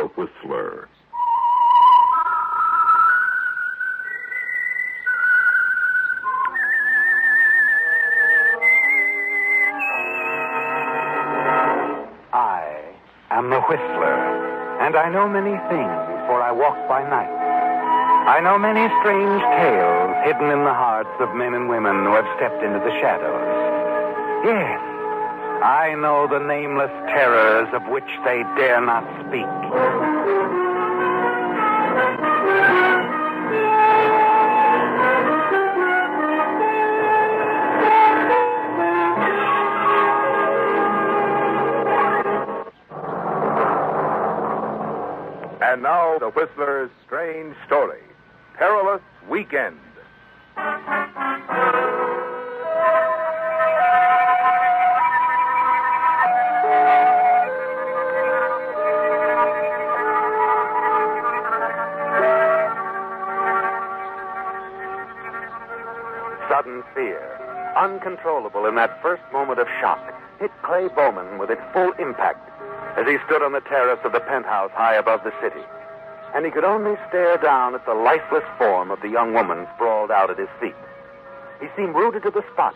The Whistler. I am the Whistler, and I know many things, for I walk by night. I know many strange tales hidden in the hearts of men and women who have stepped into the shadows. Yes, I know the nameless terrors of which they dare not speak. And now, the Whistler's strange story, Perilous Weekend. Sudden fear, uncontrollable in that first moment of shock, hit Clay Bowman with its full impact as he stood on the terrace of the penthouse high above the city. And he could only stare down at the lifeless form of the young woman sprawled out at his feet. He seemed rooted to the spot,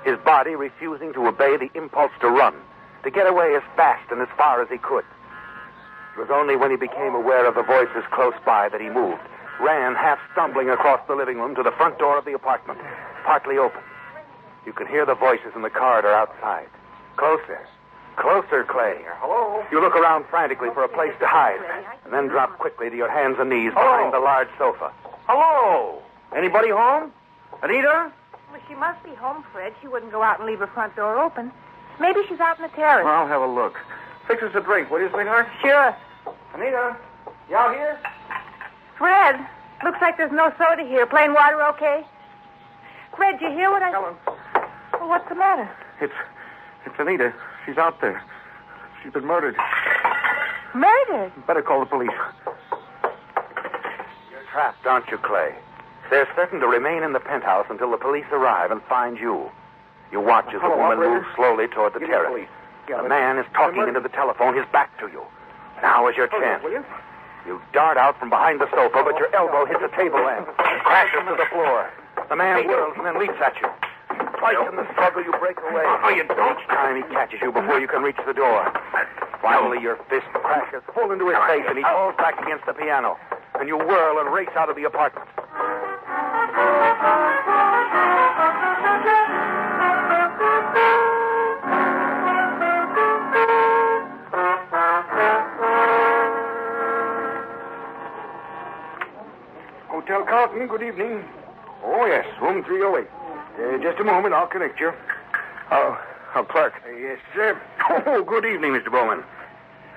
his body refusing to obey the impulse to run, to get away as fast and as far as he could. It was only when he became aware of the voices close by that he moved, ran half stumbling across the living room to the front door of the apartment, partly open. You could hear the voices in the corridor outside. Closer. Closer, Clay. Hello? You look around frantically for a place to hide, and then drop quickly to your hands and knees behind the large sofa. Hello? Anybody home? Anita? Well, she must be home, Fred. She wouldn't go out and leave her front door open. Maybe she's out in the terrace. I'll have a look. Fix us a drink, will you, sweetheart? Sure. Anita, you out here? Fred, looks like there's no soda here. Plain water, okay? Fred, do you hear what I... Helen. Well, what's the matter? It's Anita. She's out there. She's been murdered. Murdered? Better call the police. You're trapped, aren't you, Clay? They're certain to remain in the penthouse until the police arrive and find you. You watch as the Hello, woman operator. moves slowly toward the Give me terrace. police. The man is talking into the telephone, his back to you. Now is your chance. Will you? You dart out from behind the sofa, but your elbow hits a table lamp, crashes to the floor. The man whirls and then leaps at you. Twice in the struggle, you break away. Oh, you don't. Each time he catches you before you can reach the door. Finally, your fist crashes full into his face, and he falls back against the piano. And you whirl and race out of the apartment. Hotel Carlton, good evening. Oh, yes, room 308. Just a moment, I'll connect you. Oh, clerk. Yes, sir. Oh, good evening, Mr. Bowman.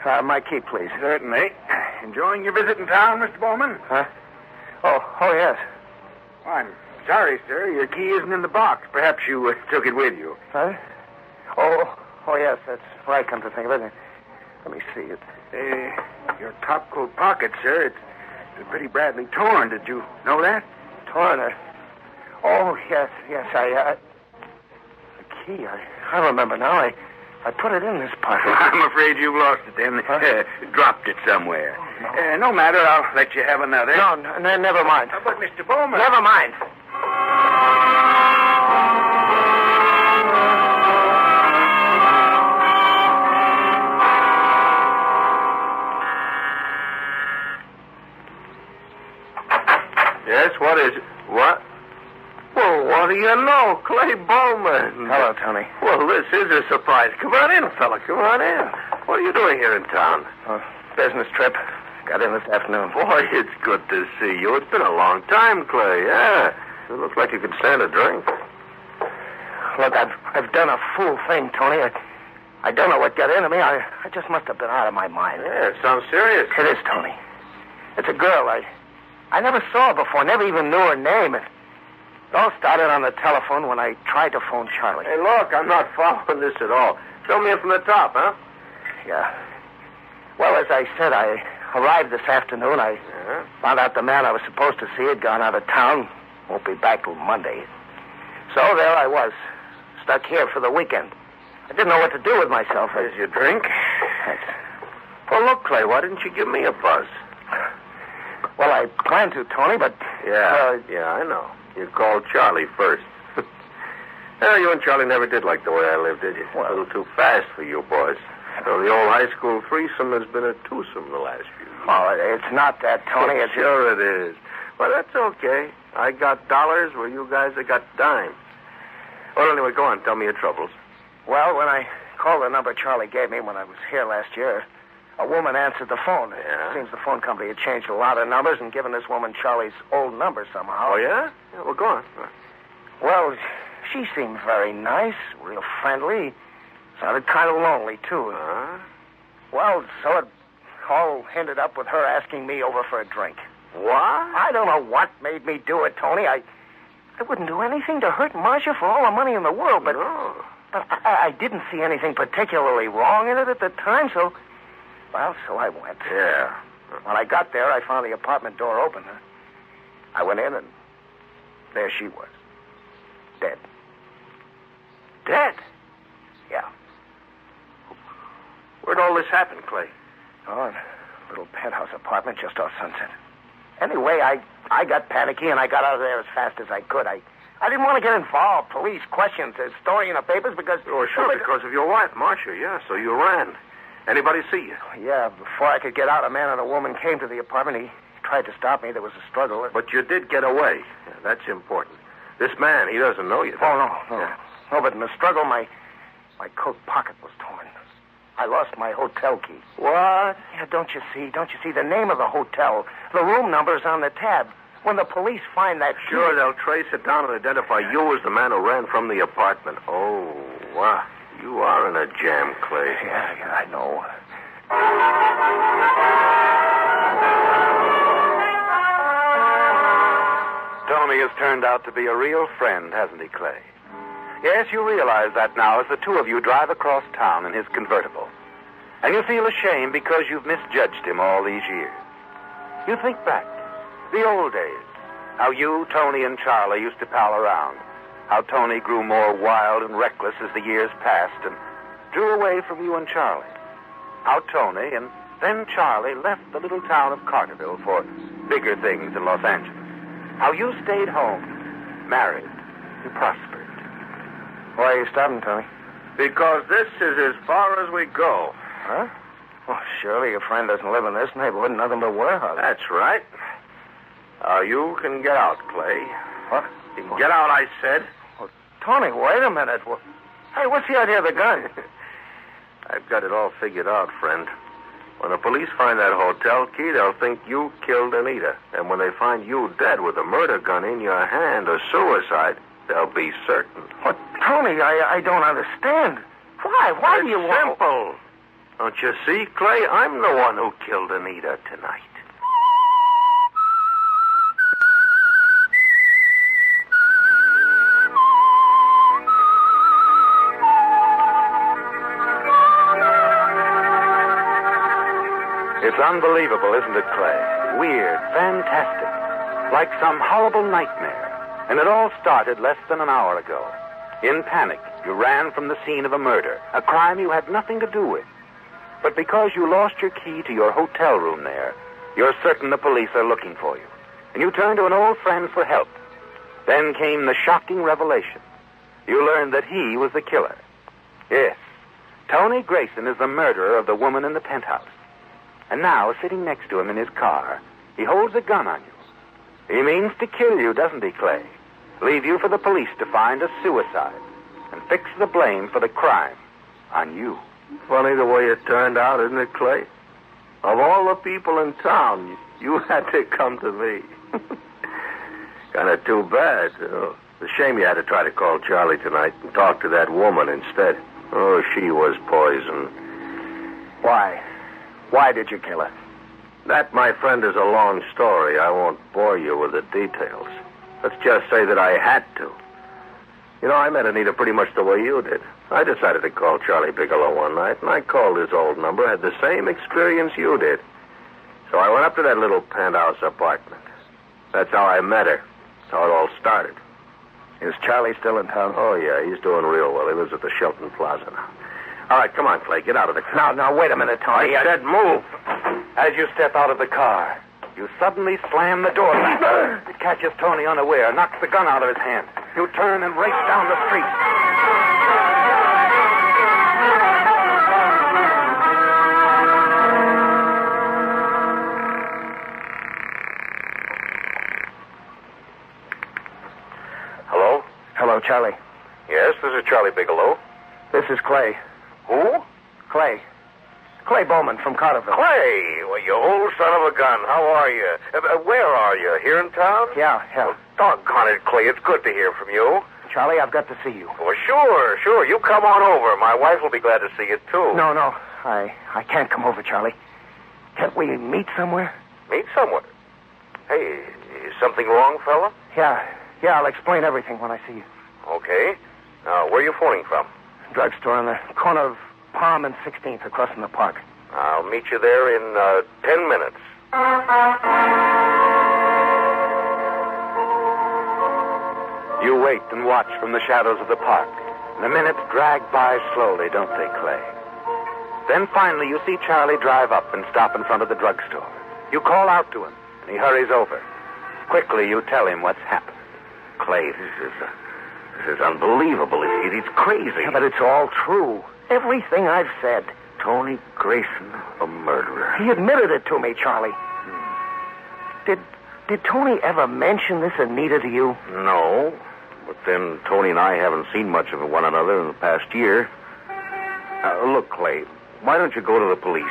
My key, please. Certainly. Enjoying your visit in town, Mr. Bowman? Huh? Oh, yes. I'm sorry, sir. Your key isn't in the box. Perhaps you took it with you. Huh? Oh, yes, that's right, come to think of it. Let me see it. Your topcoat pocket, sir, it's pretty badly torn. Did you know that? Torn. Oh, yes, the key, I remember now. I put it in this pocket. I'm afraid you've lost it then. Huh? Dropped it somewhere. Oh, no. No matter. I'll let you have another. No, never mind. But, Mr. Bowman... Never mind. Yes, what is it? What? Well, what do you know? Clay Bowman. Hello, Tony. Well, this is a surprise. Come on in, fella. Come on in. What are you doing here in town? Business trip. Got in this afternoon. Boy, it's good to see you. It's been a long time, Clay. Yeah. It looks like you could stand a drink. Look, I've done a fool thing, Tony. I don't know what got into me. I just must have been out of my mind. Yeah, it sounds serious. It is, Tony. It's a girl I never saw before, never even knew her name. It all started on the telephone when I tried to phone Charlie. Hey, look, I'm not following this at all. Fill me in from the top, huh? Yeah. Well, as I said, I arrived this afternoon. I found out the man I was supposed to see had gone out of town. Won't be back till Monday. So there I was, stuck here for the weekend. I didn't know what to do with myself. Here's your drink. Thanks. Well, look, Clay, why didn't you give me a buzz? Well, I planned to, Tony, but... Yeah, I know. You called Charlie first. Well, you and Charlie never did like the way I lived, did you? Well, a little too fast for you boys. So the old high school threesome has been a twosome the last few years. Oh, it's not that, Tony. It's sure it is. Well, that's okay. I got dollars where you guys have got dimes. Well, anyway, go on. Tell me your troubles. Well, when I called the number Charlie gave me when I was here last year, a woman answered the phone. Yeah? It seems the phone company had changed a lot of numbers and given this woman Charlie's old number somehow. Oh, yeah? Well, go on. Well, she seemed very nice, real friendly. Sounded kind of lonely, too. Huh? Well, so it all ended up with her asking me over for a drink. What? I don't know what made me do it, Tony. I wouldn't do anything to hurt Marcia for all the money in the world, but... No. But I didn't see anything particularly wrong in it at the time, so... Well, so I went. Yeah. When I got there, I found the apartment door open. I went in, and there she was. Dead. Dead? Yeah. Where'd all this happen, Clay? Oh, in a little penthouse apartment just off Sunset. Anyway, I got panicky, and I got out of there as fast as I could. I didn't want to get involved. Police, questions, a story in the papers because... Oh, sure, because of your wife, Marcia, yeah. So you ran. Anybody see you? Yeah, before I could get out, a man and a woman came to the apartment. He tried to stop me. There was a struggle. But you did get away. Yeah, that's important. This man, he doesn't know you. Oh, no. Yeah. No, but in the struggle, my coat pocket was torn. I lost my hotel key. What? Yeah, don't you see? The name of the hotel, the room number's on the tab. When the police find that key... Sure, they'll trace it down and identify you as the man who ran from the apartment. Oh, wow. You are in a jam, Clay. Yeah, I know. Tony has turned out to be a real friend, hasn't he, Clay? Yes, you realize that now as the two of you drive across town in his convertible. And you feel ashamed because you've misjudged him all these years. You think back, the old days, how you, Tony, and Charlie used to pal around. How Tony grew more wild and reckless as the years passed and drew away from you and Charlie. How Tony and then Charlie left the little town of Carterville for bigger things in Los Angeles. How you stayed home, married, and prospered. Why are you stopping, Tony? Because this is as far as we go. Huh? Well, surely your friend doesn't live in this neighborhood. Nothing but warehouse. That's right. You can get out, Clay. What? You can get out, I said. Well, Tony, wait a minute. Hey, what's the idea of the gun? I've got it all figured out, friend. When the police find that hotel key, they'll think you killed Anita. And when they find you dead with a murder gun in your hand or suicide, they'll be certain. What, Tony, I don't understand. Why? Why do you want... Simple. Don't you see, Clay? I'm the one who killed Anita tonight. It's unbelievable, isn't it, Clay? Weird, fantastic, like some horrible nightmare. And it all started less than an hour ago. In panic, you ran from the scene of a murder, a crime you had nothing to do with. But because you lost your key to your hotel room there, you're certain the police are looking for you. And you turned to an old friend for help. Then came the shocking revelation. You learned that he was the killer. Yes, Tony Grayson is the murderer of the woman in the penthouse. And now, sitting next to him in his car, he holds a gun on you. He means to kill you, doesn't he, Clay? Leave you for the police to find a suicide and fix the blame for the crime on you. Funny the way it turned out, isn't it, Clay? Of all the people in town, you had to come to me. Kind of too bad. Oh, it's a shame you had to try to call Charlie tonight and talk to that woman instead. Oh, she was poison. Why? Why did you kill her? That, my friend, is a long story. I won't bore you with the details. Let's just say that I had to. You know, I met Anita pretty much the way you did. I decided to call Charlie Bigelow one night, and I called his old number, had the same experience you did. So I went up to that little penthouse apartment. That's how I met her. That's how it all started. Is Charlie still in town? Oh, yeah, he's doing real well. He lives at the Shelton Plaza now. All right, come on, Clay. Get out of the car. Now, wait a minute, Tony. I said move. As you step out of the car, you suddenly slam the door back. It catches Tony unaware, knocks the gun out of his hand. You turn and race down the street. Hello? Hello, Charlie. Yes, this is Charlie Bigelow. This is Clay. Who? Clay Bowman from Carterville. Clay. Well, you old son of a gun. How are you? Where are you? Here in town? Yeah. Well, doggone it, Clay. It's good to hear from you. Charlie, I've got to see you. Well, sure. You come on over. My wife will be glad to see you, too. No. I can't come over, Charlie. Can't we meet somewhere? Meet somewhere? Hey, is something wrong, fella? Yeah, I'll explain everything when I see you. Okay. Now, where are you phoning from? Drugstore on the corner of Palm and 16th across from the park. I'll meet you there in 10 minutes. You wait and watch from the shadows of the park. The minutes drag by slowly, don't they, Clay? Then finally you see Charlie drive up and stop in front of the drugstore. You call out to him, and he hurries over. Quickly, you tell him what's happened. Clay, this is unbelievable. It's crazy. Yeah, but it's all true. Everything I've said. Tony Grayson, a murderer. He admitted it to me, Charlie. Did Tony ever mention this Anita to you? No. But then Tony and I haven't seen much of one another in the past year. Look, Clay, why don't you go to the police?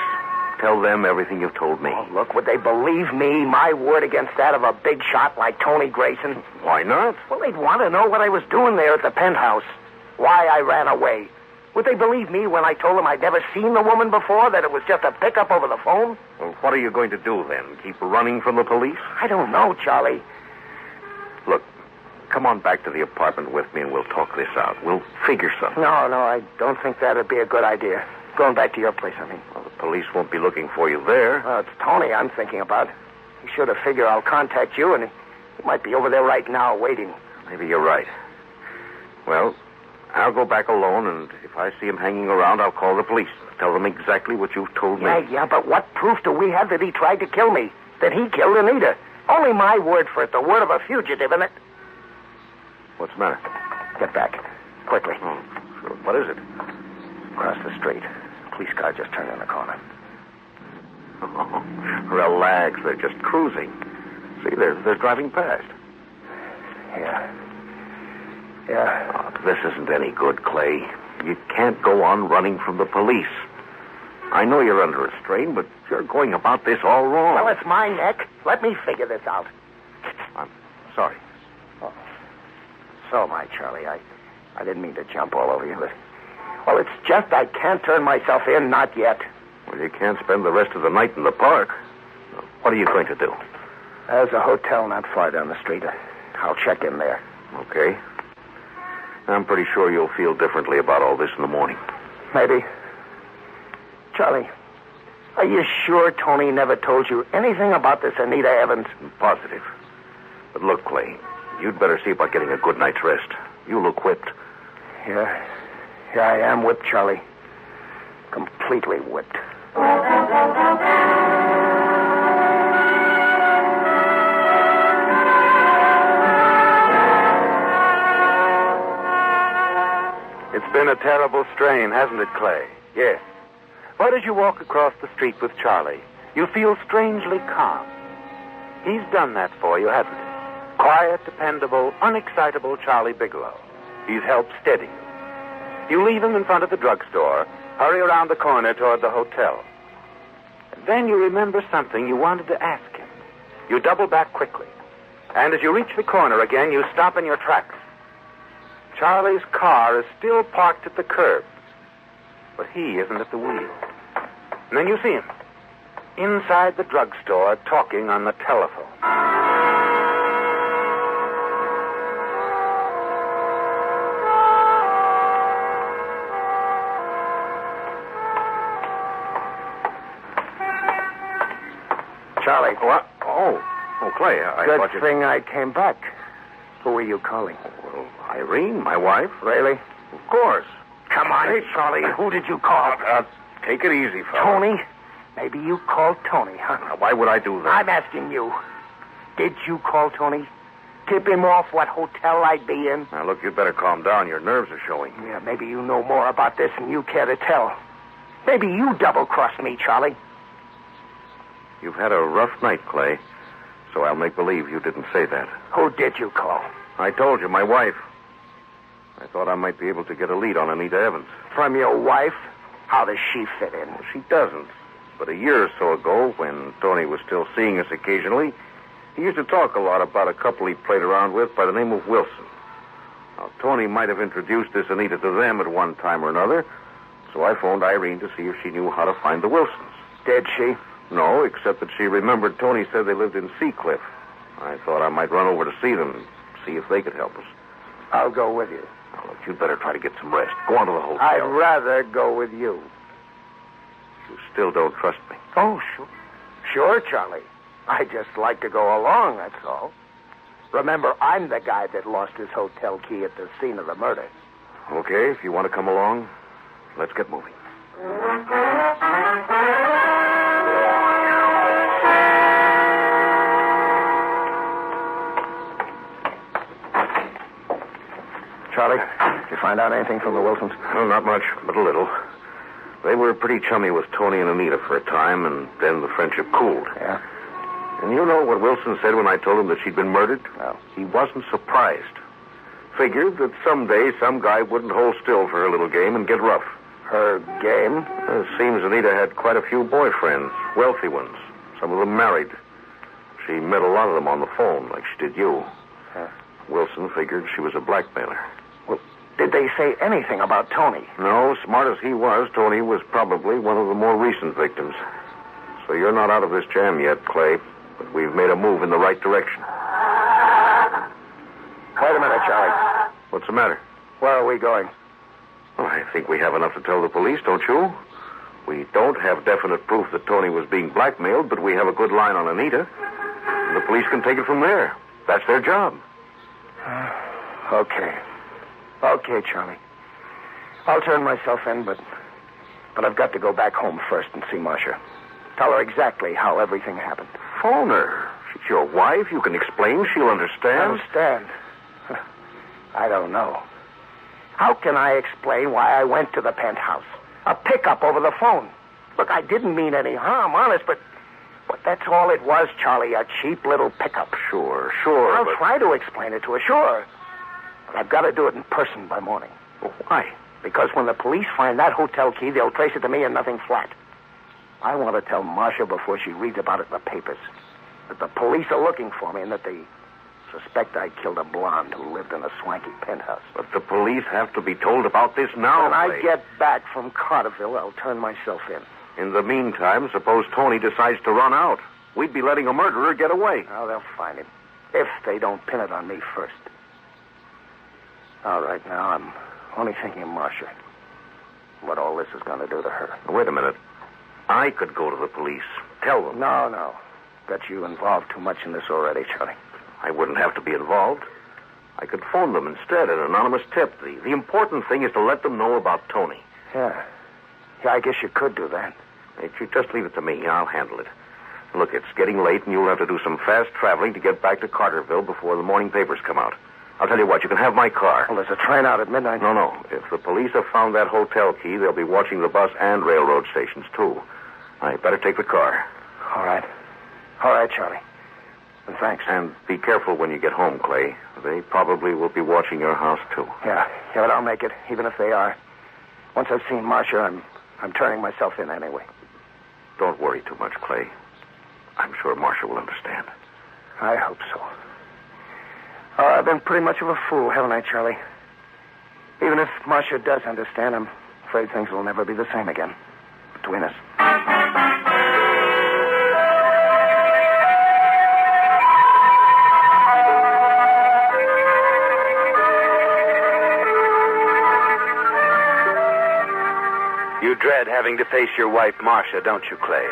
Tell them everything you've told me. Oh, look, would they believe me, my word against that of a big shot like Tony Grayson? Why not? Well, they'd want to know what I was doing there at the penthouse. Why I ran away. Would they believe me when I told them I'd never seen the woman before, that it was just a pickup over the phone? Well, what are you going to do then? Keep running from the police? I don't know, Charlie. Look, come on back to the apartment with me and we'll talk this out. We'll figure something. No, I don't think that'd be a good idea. Going back to your place, I mean. Well, the police won't be looking for you there. Well, it's Tony I'm thinking about. He should have figured I'll contact you, and he might be over there right now waiting. Maybe you're right. Well, I'll go back alone, and if I see him hanging around, I'll call the police. Tell them exactly what you've told me. Yeah, but what proof do we have that he tried to kill me? That he killed Anita? Only my word for it, the word of a fugitive, isn't it? What's the matter? Get back. Quickly. Oh, sure. What is it? Across the street. Police car just turned in the corner. Oh, relax. They're just cruising. See, they're driving past. Yeah. Oh, this isn't any good, Clay. You can't go on running from the police. I know you're under a strain, but you're going about this all wrong. Well, it's my neck. Let me figure this out. I'm sorry. Oh. So, my Charlie, I didn't mean to jump all over you, but... Well, it's just I can't turn myself in, not yet. Well, you can't spend the rest of the night in the park. What are you going to do? There's a hotel not far down the street. I'll check in there. Okay. I'm pretty sure you'll feel differently about all this in the morning. Maybe. Charlie, are you sure Tony never told you anything about this Anita Evans? I'm positive. But look, Clay, you'd better see about getting a good night's rest. You look whipped. Yeah, I am whipped, Charlie. Completely whipped. It's been a terrible strain, hasn't it, Clay? Yes. But as you walk across the street with Charlie, you feel strangely calm. He's done that for you, hasn't he? Quiet, dependable, unexcitable Charlie Bigelow. He's helped steady you. You leave him in front of the drugstore, hurry around the corner toward the hotel. And then you remember something you wanted to ask him. You double back quickly. And as you reach the corner again, you stop in your tracks. Charlie's car is still parked at the curb, but he isn't at the wheel. And then you see him inside the drugstore talking on the telephone. Charlie. What? Oh, Clay, I Good thought you... thing I came back. Who are you calling? Well, Irene, my wife. Really? Of course. come on, Charlie. Who did you call? Take it easy, fella. Tony? Maybe you called Tony, huh? Now, why would I do that? I'm asking you. Did you call Tony? Tip him off what hotel I'd be in? Now, look, you'd better calm down. Your nerves are showing. Yeah, maybe you know more about this than you care to tell. Maybe you double-crossed me, Charlie. You've had a rough night, Clay, so I'll make believe you didn't say that. Who did you call? I told you, my wife. I thought I might be able to get a lead on Anita Evans. From your wife? How does she fit in? Well, she doesn't. But a year or so ago, when Tony was still seeing us occasionally, he used to talk a lot about a couple he played around with by the name of Wilson. Now, Tony might have introduced this Anita to them at one time or another, so I phoned Irene to see if she knew how to find the Wilsons. Did she? No, except that she remembered Tony said they lived in Seacliff. I thought I might run over to see them, see if they could help us. I'll go with you. Now, look, you'd better try to get some rest. Go on to the hotel. I'd rather go with you. You still don't trust me. Oh, sure. Sure, Charlie. I just like to go along, that's all. Remember, I'm the guy that lost his hotel key at the scene of the murder. Okay, if you want to come along, let's get moving. Charlie, did you find out anything from the Wilsons? Well, not much, but a little. They were pretty chummy with Tony and Anita for a time, and then the friendship cooled. Yeah? And you know what Wilson said when I told him that she'd been murdered? No. He wasn't surprised. Figured that someday some guy wouldn't hold still for her little game and get rough. Her game? It seems Anita had quite a few boyfriends, wealthy ones, some of them married. She met a lot of them on the phone, like she did you. Huh. Wilson figured she was a blackmailer. Well, did they say anything about Tony? No, smart as he was, Tony was probably one of the more recent victims. So you're not out of this jam yet, Clay, but we've made a move in the right direction. Wait a minute, Charlie. What's the matter? Where are we going? Well, I think we have enough to tell the police, don't you? We don't have definite proof that Tony was being blackmailed, but we have a good line on Anita. And the police can take it from there. That's their job. Okay. Okay, Charlie. I'll turn myself in, but I've got to go back home first and see Marcia. Tell her exactly how everything happened. Phone her. She's your wife. You can explain. She'll understand. Understand? I don't know. How can I explain why I went to the penthouse? A pickup over the phone. Look, I didn't mean any harm, honest, but that's all it was, Charlie, a cheap little pickup. Sure. I'll try to explain it to her, sure. But I've got to do it in person by morning. Well, why? Because when the police find that hotel key, they'll trace it to me and nothing flat. I want to tell Marcia before she reads about it in the papers that the police are looking for me and that they suspect I killed a blonde who lived in a swanky penthouse. But the police have to be told about this now. When Clay. I get back from Carterville, I'll turn myself in. In the meantime, suppose Tony decides to run out. We'd be letting a murderer get away. Oh, they'll find him. If they don't pin it on me first. All right, now I'm only thinking of Marcia. What all this is going to do to her. Wait a minute. I could go to the police. Tell them. No. Got you involved too much in this already, Charlie. I wouldn't have to be involved. I could phone them instead, an anonymous tip. The important thing is to let them know about Tony. Yeah, I guess you could do that. Hey, just leave it to me. I'll handle it. Look, it's getting late, and you'll have to do some fast traveling to get back to Carterville before the morning papers come out. I'll tell you what, you can have my car. Well, there's a train out at midnight. No. If the police have found that hotel key, they'll be watching the bus and railroad stations, too. I better take the car. All right, Charlie. And thanks. And be careful when you get home, Clay. They probably will be watching your house, too. Yeah, but I'll make it, even if they are. Once I've seen Marcia, I'm turning myself in anyway. Don't worry too much, Clay. I'm sure Marcia will understand. I hope so. Oh, I've been pretty much of a fool, haven't I, Charlie? Even if Marcia does understand, I'm afraid things will never be the same again between us. You dread having to face your wife, Marcia, don't you, Clay?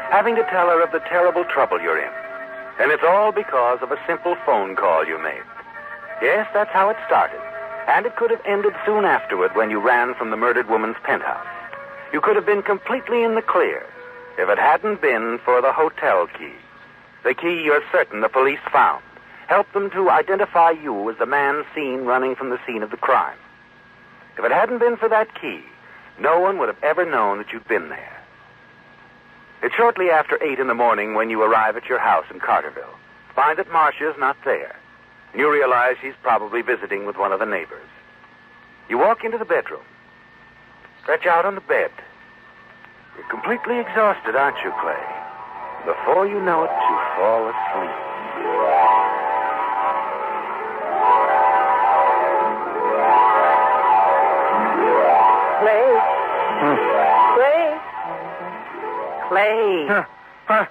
Having to tell her of the terrible trouble you're in. And it's all because of a simple phone call you made. Yes, that's how it started. And it could have ended soon afterward when you ran from the murdered woman's penthouse. You could have been completely in the clear if it hadn't been for the hotel key. The key you're certain the police found helped them to identify you as the man seen running from the scene of the crime. If it hadn't been for that key, no one would have ever known that you'd been there. It's shortly after 8 in the morning when you arrive at your house in Carterville. Find that Marcia's not there. And you realize she's probably visiting with one of the neighbors. You walk into the bedroom. Stretch out on the bed. You're completely exhausted, aren't you, Clay? Before you know it, you fall asleep. Clay. Huh?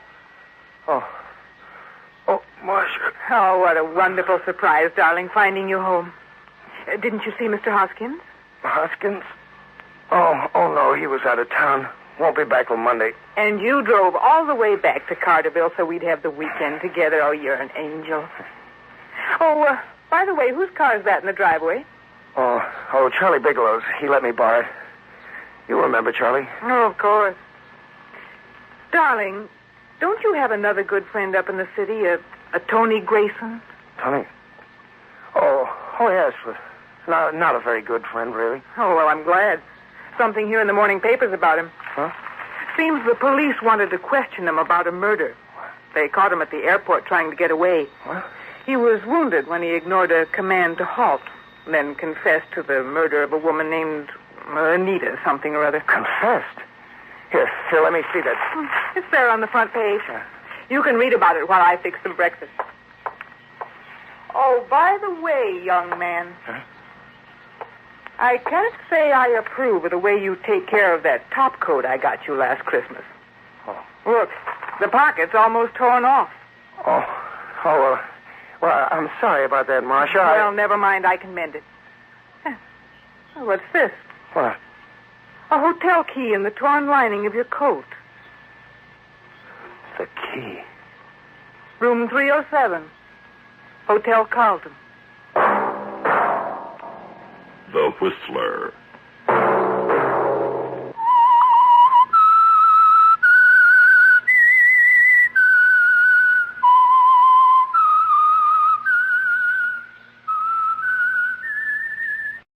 Oh, Marcia. Oh, what a wonderful surprise, darling, finding you home. Didn't you see Mr. Hoskins? Hoskins? Oh, no, he was out of town. Won't be back till Monday. And you drove all the way back to Carterville so we'd have the weekend together. Oh, you're an angel. Oh, by the way, whose car is that in the driveway? Oh, Charlie Bigelow's. He let me borrow it. You remember Charlie? Oh, of course. Darling, don't you have another good friend up in the city, a Tony Grayson? Tony? Oh, yes. Not a very good friend, really. Oh, well, I'm glad. Something here in the morning papers about him. Huh? Seems the police wanted to question him about a murder. They caught him at the airport trying to get away. What? He was wounded when he ignored a command to halt, then confessed to the murder of a woman named Anita something or other. Confessed? Here, let me see that. It's there on the front page. You can read about it while I fix some breakfast. Oh, by the way, young man, Huh? I can't say I approve of the way you take care of that top coat I got you last Christmas. Oh. Look, the pocket's almost torn off. Well, I'm sorry about that, Marcia. Well, never mind. I can mend it. Oh, what's this? What? A hotel key in the torn lining of your coat. The key. Room 307. Hotel Carlton. The Whistler.